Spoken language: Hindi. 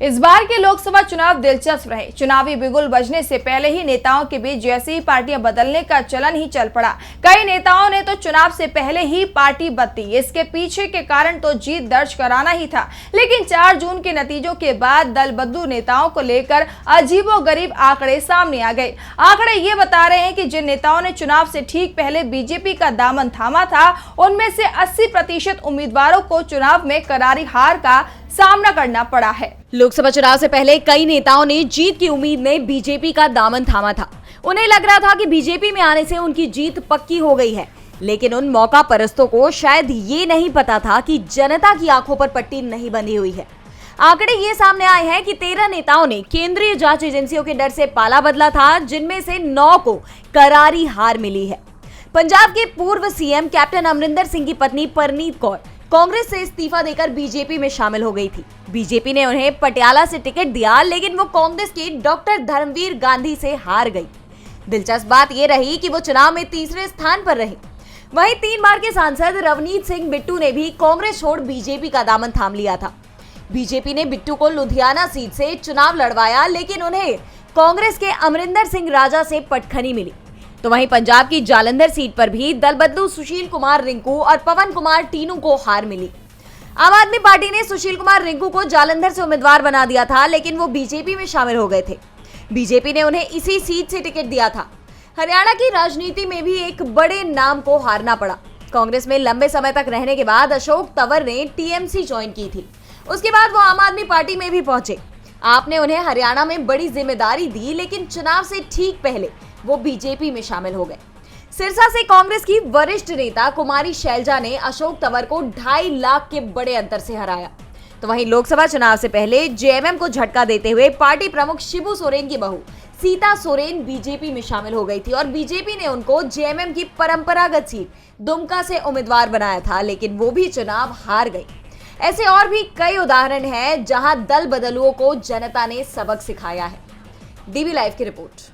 इस बार के लोकसभा चुनाव दिलचस्प रहे। चुनावी बिगुल बजने से पहले ही नेताओं के बीच जैसे ही पार्टियां बदलने का चलन ही चल पड़ा। कई नेताओं ने तो चुनाव से पहले ही पार्टी बदली। इसके पीछे के कारण तो जीत दर्ज कराना ही था, लेकिन 4 जून के नतीजों के बाद दल बदलू नेताओं को लेकर अजीबोगरीब आंकड़े सामने आ गए। आंकड़े ये बता रहे हैं कि जिन नेताओं ने चुनाव से ठीक पहले बीजेपी का दामन थामा था, उनमें से 80% उम्मीदवारों को चुनाव में करारी हार का सामना करना पड़ा है। लोकसभा चुनाव से पहले कई नेताओं ने जीत की उम्मीद में बीजेपी का दामन थामा था। उन्हें लग रहा था कि बीजेपी में आने से उनकी जीत पक्की हो गई है, लेकिन उन मौका परस्तों को शायद ये नहीं पता था कि जनता की आंखों पर पट्टी नहीं बंधी हुई है। आंकड़े ये सामने आए हैं कि 13 नेताओं ने केंद्रीय जांच एजेंसियों के डर से पाला बदला था, जिनमें से 9 को करारी हार मिली है। पंजाब के पूर्व सीएम कैप्टन अमरिंदर सिंह की पत्नी परनीत कौर कांग्रेस से इस्तीफा देकर बीजेपी में शामिल हो गई थी। बीजेपी ने उन्हें पटियाला से टिकट दिया, लेकिन वो कांग्रेस के डॉक्टर धर्मवीर गांधी से हार गई। दिलचस्प बात यह रही कि वो चुनाव में तीसरे स्थान पर रही। वहीं 3 बार के सांसद रवनीत सिंह बिट्टू ने भी कांग्रेस छोड़ बीजेपी का दामन थाम लिया था। बीजेपी ने बिट्टू को लुधियाना सीट से चुनाव लड़वाया, लेकिन उन्हें कांग्रेस के अमरिंदर सिंह राजा से पटखनी मिली। तो वहीं पंजाब की जालंधर सीट पर भी दल बदलू सुशील कुमार रिंकू और पवन कुमार टीनू को हार मिली। आम आदमी पार्टी ने सुशील कुमार रिंकू को जालंधर से उम्मीदवार बना दिया था, लेकिन वो बीजेपी में शामिल हो गए थे। बीजेपी ने उन्हें इसी सीट से टिकट दिया था। हरियाणा की राजनीति में भी एक बड़े नाम को हारना पड़ा। कांग्रेस में लंबे समय तक रहने के बाद अशोक तंवर ने टीएमसी ज्वाइन की थी। उसके बाद वो आम आदमी पार्टी में भी पहुंचे। आपने उन्हें हरियाणा में बड़ी जिम्मेदारी दी, लेकिन चुनाव से ठीक पहले वो बीजेपी में शामिल हो गए। सिरसा से कांग्रेस की वरिष्ठ नेता कुमारी शैलजा ने अशोक तंवर को 2.5 लाख के बड़े अंतर से हराया। तो वहीं लोकसभा चुनाव से पहले जेएमएम को झटका देते हुए पार्टी प्रमुख शिबू सोरेन की बहू सीता सोरेन बीजेपी में शामिल हो गई थी और बीजेपी ने उनको जेएमएम की परंपरागत सीट दुमका से उम्मीदवार बनाया था, लेकिन वो भी चुनाव हार गई। ऐसे और भी कई उदाहरण हैं जहां दल बदलुओं को जनता ने सबक सिखाया है। डीवी लाइव की रिपोर्ट।